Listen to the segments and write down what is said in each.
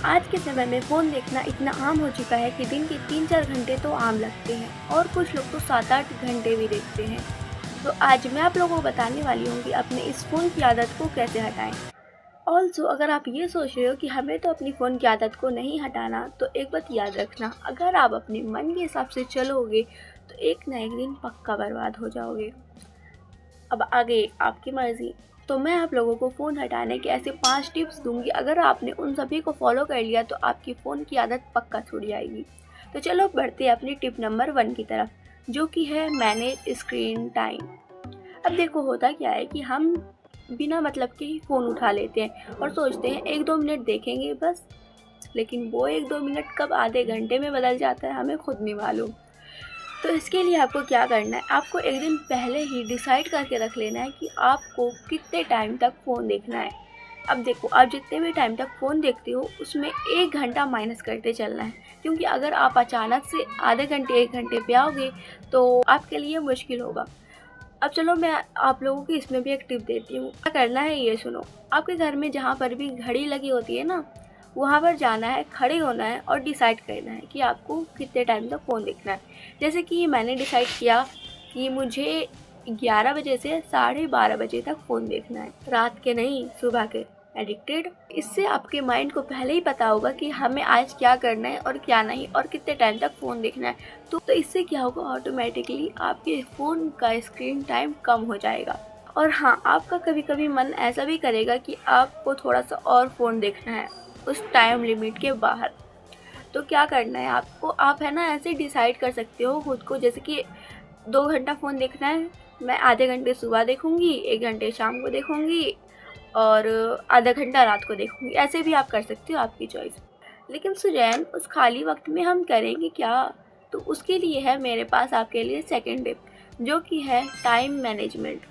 आज के समय में फ़ोन देखना इतना आम हो चुका है कि दिन के 3-4 घंटे तो आम लगते हैं और कुछ लोग तो 7-8 घंटे भी देखते हैं। तो आज मैं आप लोगों को बताने वाली हूँ कि अपने इस फ़ोन की आदत को कैसे हटाएं। ऑल्सो अगर आप ये सोच रहे हो कि हमें तो अपनी फ़ोन की आदत को नहीं हटाना, तो एक बात याद रखना, अगर आप अपने मन के हिसाब से चलोगे तो एक ना एक दिन पक्का बर्बाद हो जाओगे। अब आगे आपकी मर्ज़ी। तो मैं आप लोगों को फ़ोन हटाने के ऐसे 5 टिप्स दूँगी, अगर आपने उन सभी को फॉलो कर लिया तो आपकी फ़ोन की आदत पक्का छूट जाएगी। तो चलो बढ़ते हैं अपनी टिप नंबर 1 की तरफ, जो कि है मैनेज स्क्रीन टाइम। अब देखो होता क्या है कि हम बिना मतलब के ही फ़ोन उठा लेते हैं और सोचते हैं 1-2 मिनट देखेंगे बस, लेकिन वो 1-2 मिनट कब आधे घंटे में बदल जाता है हमें खुद नहीं मालूम। तो इसके लिए आपको क्या करना है, आपको एक दिन पहले ही डिसाइड करके रख लेना है कि आपको कितने टाइम तक फ़ोन देखना है। अब देखो, आप जितने भी टाइम तक फ़ोन देखते हो उसमें 1 घंटा माइनस करते चलना है, क्योंकि अगर आप अचानक से आधे घंटे 1 घंटे पे आओगे तो आपके लिए मुश्किल होगा। अब चलो मैं आप लोगों की इसमें भी एक टिप देती हूँ। क्या करना है ये सुनो। आपके घर में जहाँ पर भी घड़ी लगी होती है ना, वहाँ पर जाना है, खड़े होना है और डिसाइड करना है कि आपको कितने टाइम तक फ़ोन देखना है। जैसे कि मैंने डिसाइड किया कि मुझे 11 बजे से 12:30 बजे तक फ़ोन देखना है, रात के नहीं सुबह के। एडिक्टेड। इससे आपके माइंड को पहले ही पता होगा कि हमें आज क्या करना है और क्या नहीं, और कितने टाइम तक फ़ोन देखना है। तो इससे क्या होगा, ऑटोमेटिकली आपके फ़ोन का स्क्रीन टाइम कम हो जाएगा। और हाँ, आपका कभी कभी मन ऐसा भी करेगा कि आपको थोड़ा सा और फ़ोन देखना है उस टाइम लिमिट के बाहर। तो क्या करना है आपको, आप है ना ऐसे डिसाइड कर सकते हो खुद को, जैसे कि 2 घंटा फ़ोन देखना है, मैं आधे घंटे सुबह देखूँगी, 1 घंटे शाम को देखूँगी और आधा घंटा रात को देखूँगी। ऐसे भी आप कर सकते हो, आपकी चॉइस। लेकिन सुजैन, उस खाली वक्त में हम करेंगे क्या? तो उसके लिए है मेरे पास आपके लिए सेकंड टिप, जो कि है टाइम मैनेजमेंट।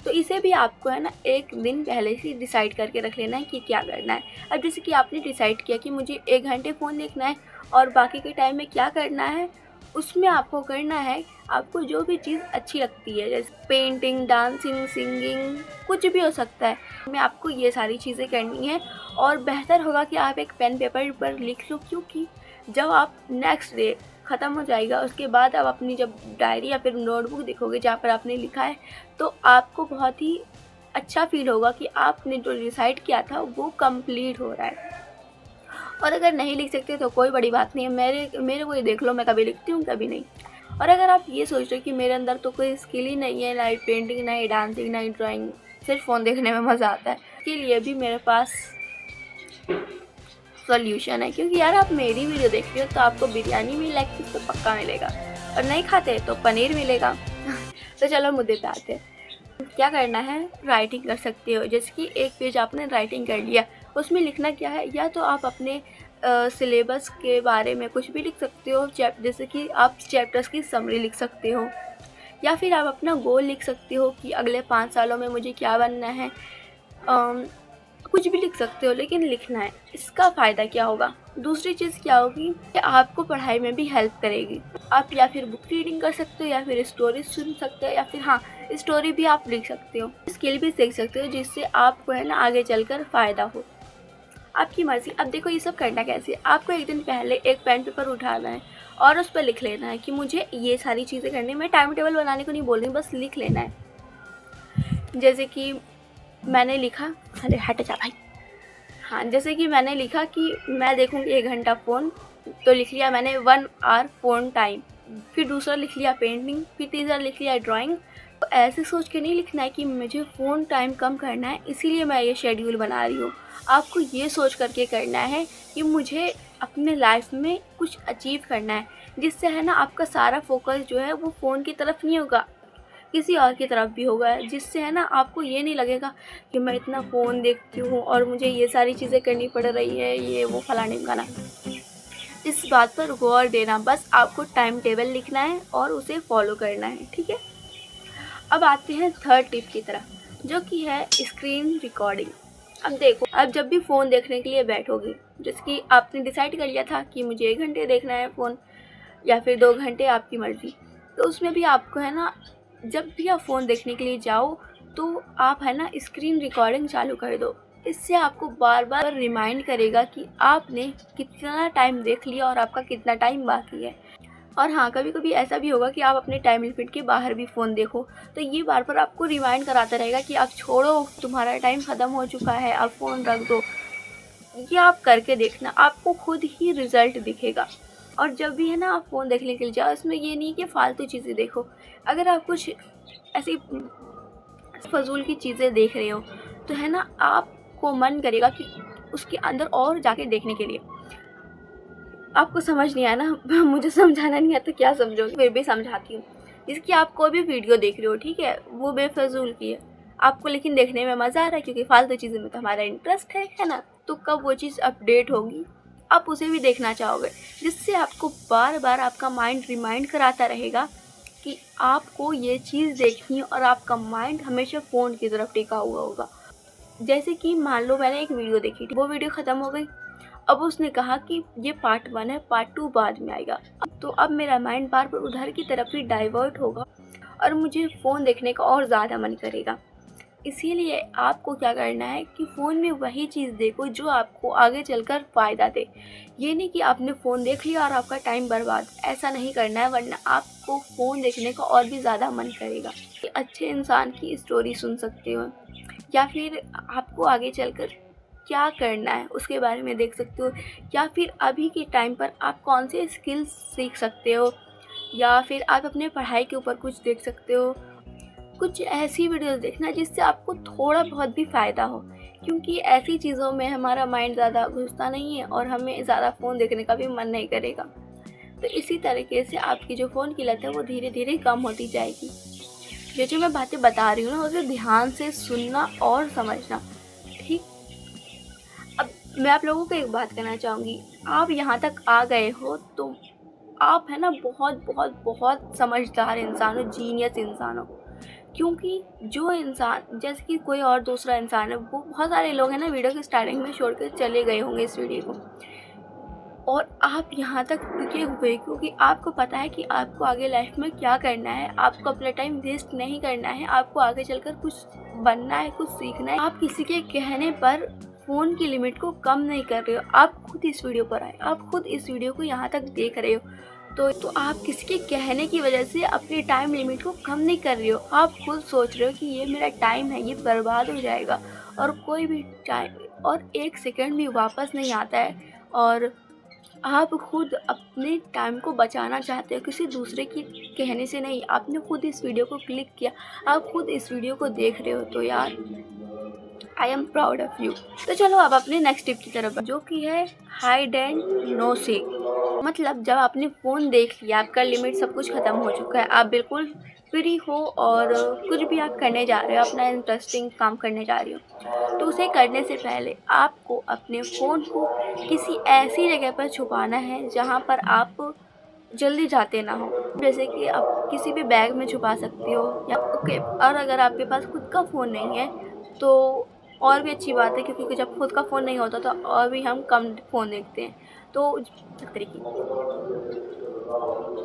तो इसे भी आपको है ना एक दिन पहले से डिसाइड करके रख लेना है कि क्या करना है। अब जैसे कि आपने डिसाइड किया कि मुझे 1 घंटे फ़ोन देखना है और बाकी के टाइम में क्या करना है, उसमें आपको करना है, आपको जो भी चीज़ अच्छी लगती है, जैसे पेंटिंग, डांसिंग, सिंगिंग, कुछ भी हो सकता है, मैं आपको ये सारी चीज़ें करनी है। और बेहतर होगा कि आप एक पेन पेपर पर लिख लो, क्योंकि जब आप नेक्स्ट डे ख़त्म हो जाएगा, उसके बाद आप अपनी जब डायरी या फिर नोटबुक देखोगे जहाँ पर आपने लिखा है, तो आपको बहुत ही अच्छा फील होगा कि आपने जो डिसाइड किया था वो कंप्लीट हो रहा है। और अगर नहीं लिख सकते तो कोई बड़ी बात नहीं है, मेरे को ये देख लो, मैं कभी लिखती हूँ कभी नहीं। और अगर आप ये सोच रहे हो कि मेरे अंदर तो कोई स्किल ही नहीं है, ना ही पेंटिंग, ना ही डांसिंग, ना ही ड्राइंग, सिर्फ फ़ोन देखने में मज़ा आता है, इसके लिए भी मेरे पास सॉल्यूशन है। क्योंकि यार आप मेरी वीडियो देख रहे हो तो आपको बिरयानी में लेग पीस तो पक्का मिलेगा, और नहीं खाते तो पनीर मिलेगा। तो चलो मुद्दे पे आते हैं। क्या करना है, राइटिंग कर सकते हो। जैसे कि एक पेज आपने राइटिंग कर लिया, उसमें लिखना क्या है, या तो आप अपने सिलेबस के बारे में कुछ भी लिख सकते हो, जैसे कि आप चैप्टर्स की समरी लिख सकते हो, या फिर आप अपना गोल लिख सकते हो कि अगले 5 सालों में मुझे क्या बनना है। कुछ भी लिख सकते हो, लेकिन लिखना है। इसका फ़ायदा क्या होगा, दूसरी चीज़ क्या होगी कि आपको पढ़ाई में भी हेल्प करेगी। आप या फिर बुक रीडिंग कर सकते हो, या फिर स्टोरी सुन सकते हो, या फिर हाँ, स्टोरी भी आप लिख सकते हो, स्किल भी सीख सकते हो, जिससे आपको है ना आगे चलकर फ़ायदा हो। आपकी मर्ज़ी। अब देखो ये सब करना कैसे है, आपको एक दिन पहले एक पेन पेपर उठाना है और उस पर लिख लेना है कि मुझे ये सारी चीज़ें करनी है। मैं टाइम टेबल बनाने को नहीं बोल रही, बस लिख लेना है। जैसे कि मैंने लिखा, अरे हट जा भाई। हाँ, जैसे कि मैंने लिखा कि मैं देखूँगी 1 घंटा फ़ोन, तो लिख लिया मैंने 1 आवर फ़ोन टाइम। फिर दूसरा लिख लिया पेंटिंग, फिर तीसरा लिख लिया ड्राइंग। तो ऐसे सोच के नहीं लिखना है कि मुझे फ़ोन टाइम कम करना है, इसीलिए मैं ये शेड्यूल बना रही हूँ। आपको ये सोच करके करना है कि मुझे अपने लाइफ में कुछ अचीव करना है, जिससे है ना आपका सारा फोकस जो है वो फ़ोन की तरफ नहीं होगा, किसी और की तरफ भी होगा, जिससे है ना आपको ये नहीं लगेगा कि मैं इतना फ़ोन देखती हूँ और मुझे ये सारी चीज़ें करनी पड़ रही है, ये वो फलाने ढिमकाना। इस बात पर गौर देना, बस आपको टाइम टेबल लिखना है और उसे फॉलो करना है, ठीक है। अब आते हैं थर्ड टिप की तरफ, जो कि है स्क्रीन रिकॉर्डिंग। अब देखो, अब जब भी फ़ोन देखने के लिए बैठोगे, जैसे कि आपने डिसाइड कर लिया था कि मुझे 1 घंटे देखना है फ़ोन या फिर 2 घंटे, आपकी मर्ज़ी। तो उसमें भी आपको है ना, जब भी आप फ़ोन देखने के लिए जाओ तो आप है ना स्क्रीन रिकॉर्डिंग चालू कर दो। इससे आपको बार-बार रिमाइंड करेगा कि आपने कितना टाइम देख लिया और आपका कितना टाइम बाकी है। और हाँ, कभी-कभी ऐसा भी होगा कि आप अपने टाइम लिमिट के बाहर भी फ़ोन देखो, तो ये बार-बार आपको रिमाइंड कराता रहेगा कि आप छोड़ो, तुम्हारा टाइम ख़त्म हो चुका है, अब फ़ोन रख दो। ये आप करके देखना, आपको खुद ही रिज़ल्ट दिखेगा। और जब भी है ना आप फ़ोन देखने के लिए जाओ, इसमें ये नहीं कि फ़ालतू चीज़ें देखो। अगर आप कुछ ऐसी फ़ज़ूल की चीज़ें देख रहे हो, तो है ना आपको मन करेगा कि उसके अंदर और जाके देखने के लिए। आपको समझ नहीं आया ना मुझे समझाना नहीं आता, क्या समझोगे, फिर भी समझाती हूँ। जैसे कि आप कोई भी वीडियो देख रहे हो, ठीक है, वो बेफ़िज़ूल की है, आपको लेकिन देखने में मज़ा आ रहा है क्योंकि फ़ालतू चीज़ों में तो हमारा इंटरेस्ट है ना? तो कब वो चीज़ अपडेट होगी, आप उसे भी देखना चाहोगे, जिससे आपको बार-बार आपका माइंड रिमाइंड कराता रहेगा कि आपको ये चीज़ देखनी है और आपका माइंड हमेशा फ़ोन की तरफ टिका हुआ होगा। जैसे कि मान लो मैंने एक वीडियो देखी थी, वो वीडियो ख़त्म हो गई, अब उसने कहा कि ये पार्ट 1 है, पार्ट 2 बाद में आएगा। तो अब मेरा माइंड बार-बार उधर की तरफ ही डाइवर्ट होगा और मुझे फ़ोन देखने का और ज़्यादा मन करेगा। इसीलिए आपको क्या करना है कि फ़ोन में वही चीज़ देखो जो आपको आगे चलकर फ़ायदा दे। ये नहीं कि आपने फ़ोन देख लिया और आपका टाइम बर्बाद, ऐसा नहीं करना है, वरना आपको फ़ोन देखने का और भी ज़्यादा मन करेगा। कि अच्छे इंसान की स्टोरी सुन सकते हो या फिर आपको आगे चलकर क्या करना है उसके बारे में देख सकते हो, या फिर अभी के टाइम पर आप कौन से स्किल्स सीख सकते हो, या फिर आप अपने पढ़ाई के ऊपर कुछ देख सकते हो। कुछ ऐसी वीडियोस देखना जिससे आपको थोड़ा बहुत भी फ़ायदा हो, क्योंकि ऐसी चीज़ों में हमारा माइंड ज़्यादा घुसता नहीं है और हमें ज़्यादा फ़ोन देखने का भी मन नहीं करेगा। तो इसी तरीके से आपकी जो फ़ोन की लत है वो धीरे धीरे कम होती जाएगी। ये जो मैं बातें बता रही हूँ ना, उसे ध्यान से सुनना और समझना, ठीक। अब मैं आप लोगों को एक बात कहना चाहूँगी, आप यहाँ तक आ गए हो तो आप है ना बहुत बहुत बहुत समझदार इंसान हो, जीनियस इंसान हो। क्योंकि जो इंसान जैसे कि कोई और दूसरा इंसान है, वो बहुत सारे लोग हैं ना वीडियो की स्टार्टिंग में छोड़ कर चले गए होंगे इस वीडियो को, और आप यहाँ तक टिके हुए क्योंकि आपको पता है कि आपको आगे लाइफ में क्या करना है। आपको अपना टाइम वेस्ट नहीं करना है, आपको आगे चलकर कुछ बनना है, कुछ सीखना है। आप किसी के कहने पर फ़ोन की लिमिट को कम नहीं कर रहे हो, आप खुद इस वीडियो पर आए, आप खुद इस वीडियो को यहाँ तक देख रहे हो, तो आप किसी के कहने की वजह से अपनी टाइम लिमिट को कम नहीं कर रहे हो। आप खुद सोच रहे हो कि ये मेरा टाइम है, ये बर्बाद हो जाएगा और कोई भी टाइम और 1 सेकंड भी वापस नहीं आता है, और आप खुद अपने टाइम को बचाना चाहते हो, किसी दूसरे के कहने से नहीं। आपने खुद इस वीडियो को क्लिक किया, आप खुद इस वीडियो को देख रहे हो, तो यार I am proud of you. तो चलो अब अपने नेक्स्ट टिप की तरफ, जो कि है हाइड एंड नो सीक। मतलब जब आपने फ़ोन देख लिया, आपका लिमिट सब कुछ ख़त्म हो चुका है, आप बिल्कुल फ्री हो और कुछ भी आप करने जा रहे हो, अपना इंटरेस्टिंग काम करने जा रही हो, तो उसे करने से पहले आपको अपने फ़ोन को किसी ऐसी जगह पर छुपाना है जहाँ पर आप जल्दी जाते ना हो। जैसे कि आप किसी भी बैग में छुपा सकते हो, या ओके, और अगर आपके पास खुद का फ़ोन नहीं है तो और भी अच्छी बात है, क्योंकि जब खुद का फ़ोन नहीं होता तो और भी हम कम फ़ोन देखते हैं, तो इस तरीके,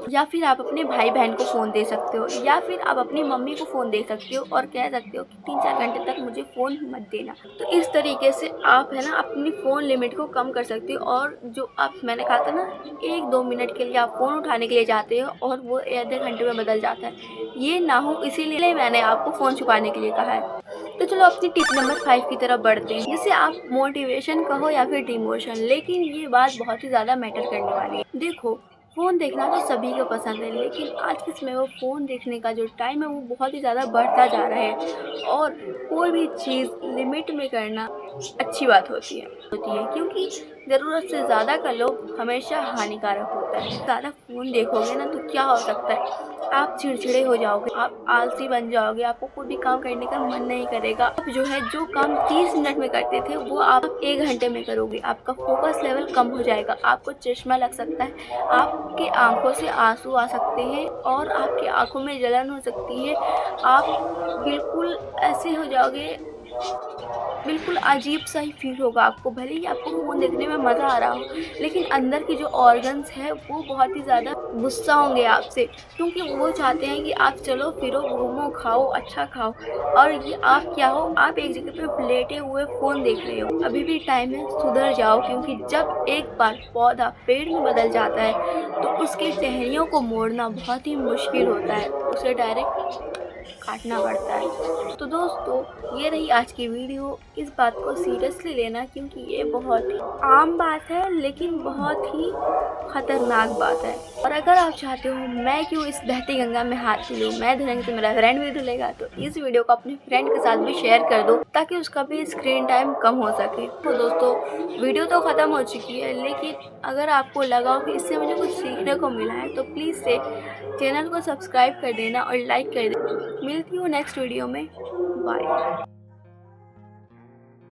या फिर आप अपने भाई बहन को फ़ोन दे सकते हो, या फिर आप अपनी मम्मी को फ़ोन दे सकते हो और कह सकते हो कि 3-4 घंटे तक मुझे फ़ोन मत देना। तो इस तरीके से आप है ना अपनी फ़ोन लिमिट को कम कर सकते हो। और जो आप मैंने कहा था ना 1-2 मिनट के लिए आप फ़ोन उठाने के लिए जाते हो और वो आधे घंटे में बदल जाता है, ये ना हो इसीलिए मैंने आपको फ़ोन छुपाने के लिए कहा है। तो चलो अपनी टिप नंबर 5 की तरफ बढ़ते हैं, जिसे आप मोटिवेशन कहो या फिर डिमोशन, लेकिन ये बात बहुत ही ज़्यादा मैटर करने वाली है। देखो, फ़ोन देखना तो सभी को पसंद है, लेकिन आज के समय में फ़ोन देखने का जो टाइम है वो बहुत ही ज़्यादा बढ़ता जा रहा है, और कोई भी चीज़ लिमिट में करना अच्छी बात होती है, क्योंकि ज़रूरत से ज़्यादा का लोभ हमेशा हानिकारक होता है। ज़्यादा फ़ोन देखोगे ना तो क्या हो सकता है, आप चिड़चिड़े हो जाओगे, आप आलसी बन जाओगे, आपको कोई भी काम करने का मन नहीं करेगा। आप जो है जो काम 30 मिनट में करते थे वो आप 1 घंटे में करोगे, आपका फोकस लेवल कम हो जाएगा, आपको चश्मा लग सकता है, आपके आँखों से आंसू आ सकते हैं और आपकी आँखों में जलन हो सकती है। आप बिल्कुल ऐसे हो जाओगे बिल्कुल अजीब सा ही फ़ील होगा आपको, भले ही आपको फ़ोन देखने में मज़ा आ रहा हो, लेकिन अंदर के जो ऑर्गन्स हैं वो बहुत ही ज़्यादा गुस्सा होंगे आपसे, क्योंकि वो चाहते हैं कि आप चलो फिरो, घूमो, खाओ, अच्छा खाओ, और ये आप क्या हो, आप एक जगह पे लेटे हुए फ़ोन देख रहे हो। अभी भी टाइम है, सुधर जाओ, क्योंकि जब एक बार पौधा पेड़ में बदल जाता है, तो उसकी टहनियों को मोड़ना बहुत ही मुश्किल होता है, उसे डायरेक्ट काटना पड़ता है। तो दोस्तों, ये रही आज की वीडियो। इस बात को सीरियसली लेना, क्योंकि ये बहुत ही आम बात है, लेकिन बहुत ही खतरनाक बात है। और अगर आप चाहते हो मैं क्यों इस बहती गंगा में हाथ मिलूँ, मैं धुलेंगी तो मेरा फ्रेंड भी धुलेगा, तो इस वीडियो को अपने फ्रेंड के साथ भी शेयर कर दो, ताकि उसका भी स्क्रीन टाइम कम हो सके। तो दोस्तों, वीडियो तो ख़त्म हो चुकी है, लेकिन अगर आपको लगा हो कि इससे मुझे कुछ सीखने को मिला है, तो प्लीज़ से चैनल को सब्सक्राइब कर देना और लाइक कर देना। मिलती हूँ नेक्स्ट वीडियो में। बाय।